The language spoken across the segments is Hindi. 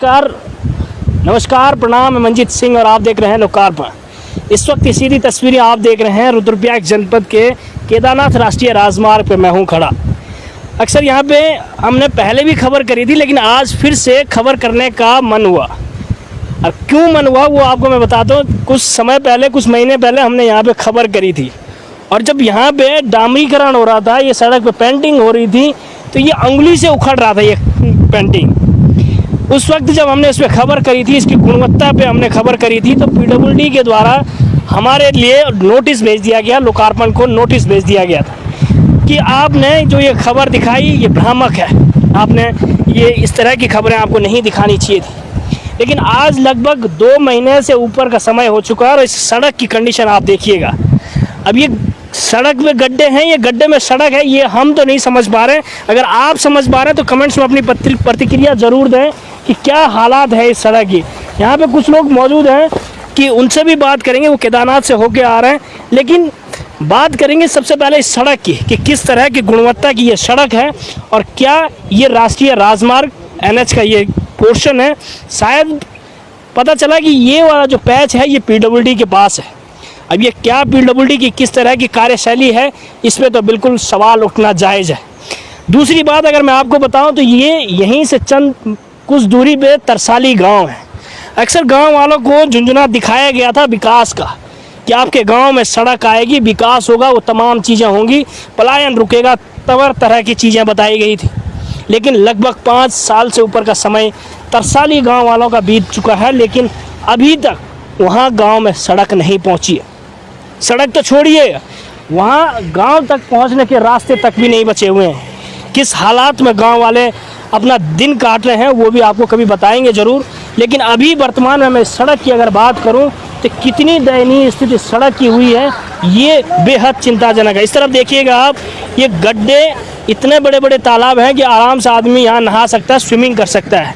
नमस्कार, प्रणाम। मैं मंजीत सिंह और आप देख रहे हैं लोकार्पण। इस वक्त सीधी तस्वीरें आप देख रहे हैं रुद्रप्रयाग जनपद के केदारनाथ राष्ट्रीय राजमार्ग पे मैं हूं खड़ा। अक्सर यहाँ पे हमने पहले भी खबर करी थी, लेकिन आज फिर से खबर करने का मन हुआ। और क्यों मन हुआ वो आपको मैं बताता हूँ। कुछ समय पहले, कुछ महीने पहले हमने यहाँ पे खबर करी थी, और जब यहाँ पे डामरीकरण हो रहा था, ये सड़क पे पेंटिंग हो रही थी, तो ये अंगुली से उखड़ रहा था ये पेंटिंग। उस वक्त जब हमने इस पर खबर करी थी, इसकी गुणवत्ता पे हमने खबर करी थी, तो पीडब्ल्यूडी के द्वारा हमारे लिए नोटिस भेज दिया गया, लोकार्पण को नोटिस भेज दिया गया था कि आपने जो ये खबर दिखाई ये भ्रामक है, आपने ये इस तरह की खबरें आपको नहीं दिखानी चाहिए थी। लेकिन आज लगभग 2 महीने से ऊपर का समय हो चुका है और इस सड़क की कंडीशन आप देखिएगा। अब ये सड़क में गड्ढे हैं, ये गड्ढे में सड़क है, ये हम तो नहीं समझ पा रहे। अगर आप समझ पा रहे हैं तो कमेंट्स में अपनी प्रतिक्रिया ज़रूर दें कि क्या हालात है इस सड़क की। यहाँ पे कुछ लोग मौजूद हैं कि उनसे भी बात करेंगे, वो केदारनाथ से होके आ रहे हैं। लेकिन बात करेंगे सबसे पहले इस सड़क की कि किस तरह की गुणवत्ता की ये सड़क है और क्या ये राष्ट्रीय राजमार्ग NH का ये पोर्शन है। शायद पता चला कि ये वाला जो पैच है ये पीडब्ल्यूडी के पास है। अब ये क्या पीडब्ल्यूडी की किस तरह की कार्यशैली है, इसमें तो बिल्कुल सवाल उठना जायज़ है। दूसरी बात अगर मैं आपको बताऊं तो ये यहीं से चंद कुछ दूरी पे तरसाली गांव है। अक्सर गांव वालों को झुंझुना दिखाया गया था विकास का कि आपके गांव में सड़क आएगी, विकास होगा, वो तमाम चीज़ें होंगी, पलायन रुकेगा, तमाम तरह की चीज़ें बताई गई थी। लेकिन लगभग 5 साल से ऊपर का समय तरसाली गाँव वालों का बीत चुका है, लेकिन अभी तक वहाँ गाँव में सड़क नहीं पहुँची है। सड़क तो छोड़िए, वहाँ गांव तक पहुँचने के रास्ते तक भी नहीं बचे हुए हैं। किस हालात में गांव वाले अपना दिन काट रहे हैं वो भी आपको कभी बताएंगे ज़रूर। लेकिन अभी वर्तमान में मैं सड़क की अगर बात करूं तो कितनी दयनीय स्थिति सड़क की हुई है, ये बेहद चिंताजनक है। इस तरफ देखिएगा आप, ये गड्ढे, इतने बड़े बड़े तालाब हैं कि आराम से आदमी यहाँ नहा सकता है, स्विमिंग कर सकता है।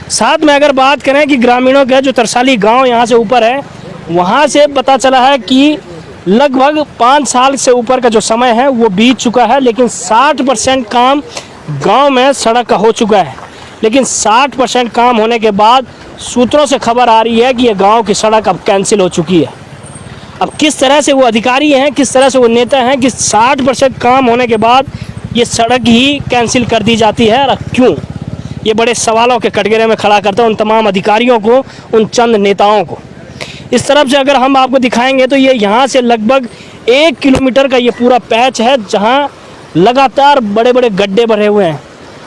साथ में अगर बात करें कि ग्रामीणों का जो तरसाली गाँव यहाँ से ऊपर है, वहाँ से पता चला है कि लगभग 5 साल से ऊपर का जो समय है वो बीत चुका है, लेकिन 60% काम गांव में सड़क का हो चुका है। लेकिन 60% काम होने के बाद सूत्रों से खबर आ रही है कि ये गांव की सड़क अब कैंसिल हो चुकी है। अब किस तरह से वो अधिकारी हैं, किस तरह से वो नेता हैं कि 60% काम होने के बाद ये सड़क ही कैंसिल कर दी जाती है, और क्यों? ये बड़े सवालों के कटघरे में खड़ा करता है उन तमाम अधिकारियों को, उन चंद नेताओं को। इस तरफ से अगर हम आपको दिखाएंगे तो ये यहाँ से लगभग 1 किलोमीटर का ये पूरा पैच है जहाँ लगातार बड़े बड़े गड्ढे भरे हुए हैं।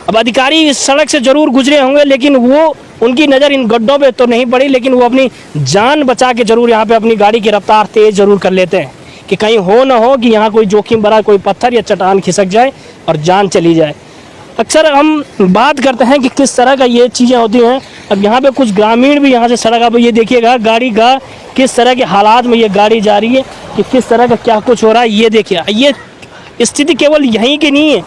अब अधिकारी इस सड़क से ज़रूर गुजरे होंगे, लेकिन वो उनकी नज़र इन गड्ढों पे तो नहीं पड़ी, लेकिन वो अपनी जान बचा के ज़रूर यहाँ पे अपनी गाड़ी की रफ्तार तेज़ ज़रूर कर लेते हैं कि कहीं हो ना हो कि यहाँ कोई जोखिम भरा कोई पत्थर या चट्टान खिसक जाए और जान चली जाए। अक्सर हम बात करते हैं कि किस तरह का ये चीज़ें होती हैं। अब यहाँ पे कुछ ग्रामीण भी यहाँ से सड़क, आप ये देखिएगा गाड़ी का किस तरह के हालात में ये गाड़ी जा रही है, कि किस तरह का क्या कुछ हो रहा है। ये देखिए, ये स्थिति केवल यहीं की नहीं है,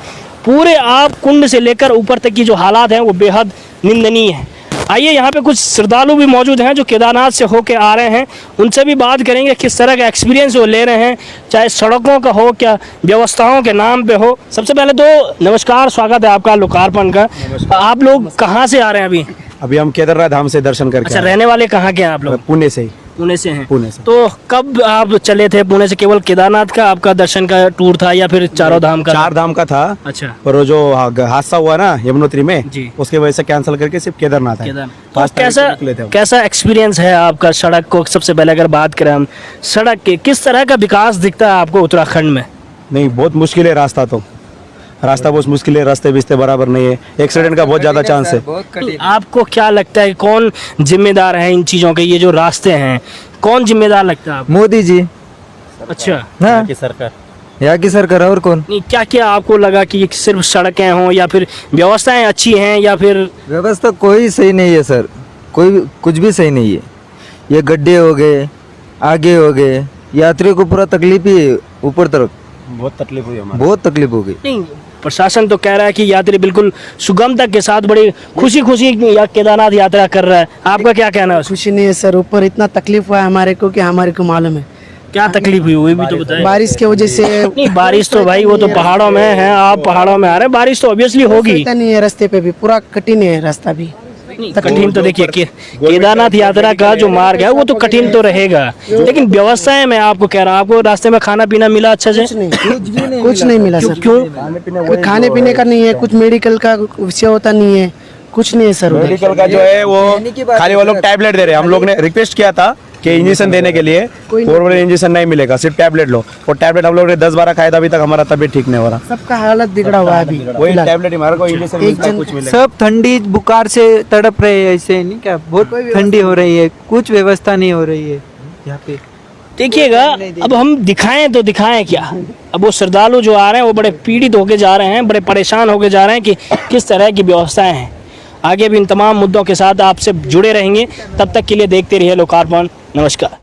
पूरे आप कुंड से लेकर ऊपर तक की जो हालात हैं वो बेहद निंदनीय है। आइए, यहाँ पे कुछ श्रद्धालु भी मौजूद हैं जो केदारनाथ से होके आ रहे हैं, उनसे भी बात करेंगे किस तरह का एक्सपीरियंस वो ले रहे हैं, चाहे सड़कों का हो, क्या व्यवस्थाओं के नाम पे हो। सबसे पहले तो नमस्कार, स्वागत है आपका लोकार्पण का। आप लोग कहाँ से आ रहे हैं अभी? हम केदारनाथ धाम से दर्शन करके। अच्छा, रहने वाले कहाँ के हैं आप लोग? पुणे से ही। पुणे से हैं? पुणे से। तो कब आप चले थे पुणे से? केवल केदारनाथ का आपका दर्शन का टूर था या फिर चारों धाम का? 4 धाम का था। अच्छा। पर वो जो हादसा हुआ ना यमुनोत्री में जी, उसकी वजह से कैंसिल करके सिर्फ केदारनाथ है। तो कैसा एक्सपीरियंस है आपका सड़क को? सबसे पहले अगर बात करें हम सड़क के, किस तरह का विकास दिखता है आपको उत्तराखंड में? नहीं, बहुत मुश्किल है रास्ता, तो रास्ता बहुत मुश्किल है, रास्ते बिस्ते बराबर नहीं है, एक्सीडेंट का बहुत ज्यादा चांस है। आपको क्या लगता है कौन जिम्मेदार है इन चीजों के? ये जो रास्ते हैं कौन जिम्मेदार लगता है आपको? मोदी जी। अच्छा, यहाँ की सरकार और कौन? नहीं, क्या क्या आपको लगा कि सिर्फ सड़कें हों या फिर व्यवस्थाएं अच्छी हैं या फिर? व्यवस्था कोई सही नहीं है सर, कोई कुछ भी सही नहीं है। ये गड्ढे हो गए, आगे हो गए, यात्रियों को पूरा तकलीफ ही, ऊपर तरफ बहुत तकलीफ हुई, बहुत तकलीफ हो गई। नहीं, प्रशासन तो कह रहा है कि यात्री बिल्कुल सुगमता के साथ बड़ी खुशी खुशी केदारनाथ यात्रा कर रहा है। आपका क्या कहना है? खुशी नहीं है सर, ऊपर इतना तकलीफ हुआ है हमारे को कि हमारे को मालूम है। क्या तकलीफ हुई भी तो बताएं। बारिश की वजह से। नहीं, बारिश तो भाई वो तो पहाड़ों में है, आप पहाड़ों में आ रहे हैं, बारिश तो ऑब्वियसली होगी। नहीं है, रास्ते पे भी पूरा कठिन है रास्ता भी। कठिन तो देखिए केदारनाथ यात्रा का जो मार्ग है वो तो कठिन तो रहेगा, लेकिन व्यवस्थाएं मैं आपको कह रहा हूँ, आपको रास्ते में खाना पीना मिला अच्छे से? कुछ नहीं मिला सर। क्यों? कोई खाने पीने का नहीं है, कुछ मेडिकल का विषय होता नहीं है, कुछ नहीं है सर। मेडिकल का जो है वो खाली वो लोग टैबलेट दे रहे हैं। हम लोग ने रिक्वेस्ट किया था कि इंजेक्शन देने के लिए, 4 इंजेक्शन नहीं मिलेगा, सिर्फ टैबलेट लो। और टैबलेट हम लोग ने 10-12 खाया था, अभी तक हमारा तबीयत ठीक नहीं हो रहा। सबका हालत बिगड़ा हुआ है अभी। वही टैबलेट हमारा को इंजेक्शन मिलता है, कुछ मिलेगा। सब ठंडी बुखार से तड़प रहे हैं, ऐसे नहीं क्या, बहुत ठंडी हो रही है, कुछ व्यवस्था नहीं हो रही है यहाँ पे। देखिएगा, अब हम दिखाएं तो दिखाएं क्या? अब वो श्रद्धालु जो आ रहे हैं वो बड़े पीड़ित होके जा रहे हैं, बड़े परेशान होके जा रहे हैं कि किस तरह की व्यवस्थाएं हैं। आगे भी इन तमाम मुद्दों के साथ आपसे जुड़े रहेंगे, तब तक के लिए देखते रहिए लोकार्पण। नमस्कार।